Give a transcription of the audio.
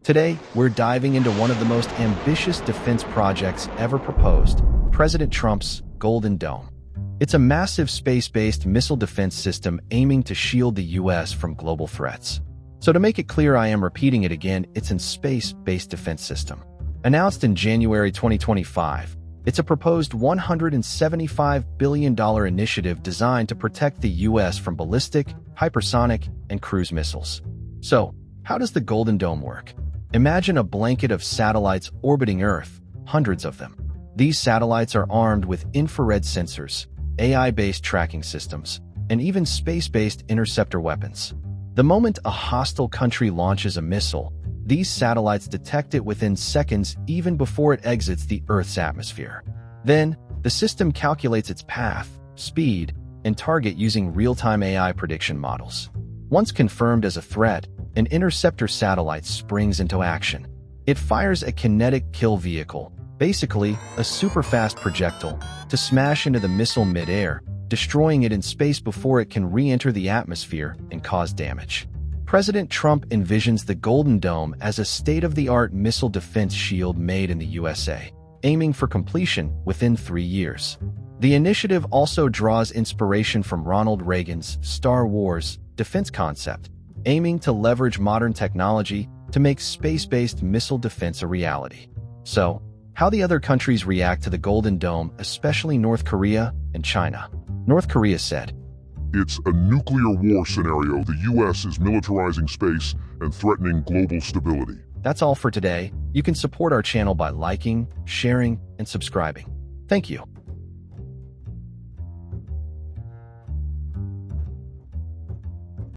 Today, we're diving into one of the most ambitious defense projects ever proposed, President Trump's Golden Dome. It's a massive space-based missile defense system aiming to shield the U.S. from global threats. So to make it clear, I am repeating it again, it's a space-based defense system. Announced in January 2025, it's a proposed $175 billion initiative designed to protect the U.S. from ballistic, hypersonic, and cruise missiles. So, how does the Golden Dome work? Imagine a blanket of satellites orbiting Earth, hundreds of them. These satellites are armed with infrared sensors, AI-based tracking systems, and even space-based interceptor weapons. The moment a hostile country launches a missile, these satellites detect it within seconds even before it exits the Earth's atmosphere. Then, the system calculates its path, speed, and target using real-time AI prediction models. Once confirmed as a threat, an interceptor satellite springs into action. It fires a kinetic kill vehicle, basically a super-fast projectile, to smash into the missile mid-air, destroying it in space before it can re-enter the atmosphere and cause damage. President Trump envisions the Golden Dome as a state-of-the-art missile defense shield made in the USA, aiming for completion within 3 years. The initiative also draws inspiration from Ronald Reagan's Star Wars defense concept, aiming to leverage modern technology to make space-based missile defense a reality. So, how the other countries react to the Golden Dome, especially North Korea and China? North Korea said, "It's a nuclear war scenario. The U.S. is militarizing space and threatening global stability." That's all for today. You can support our channel by liking, sharing, and subscribing. Thank you.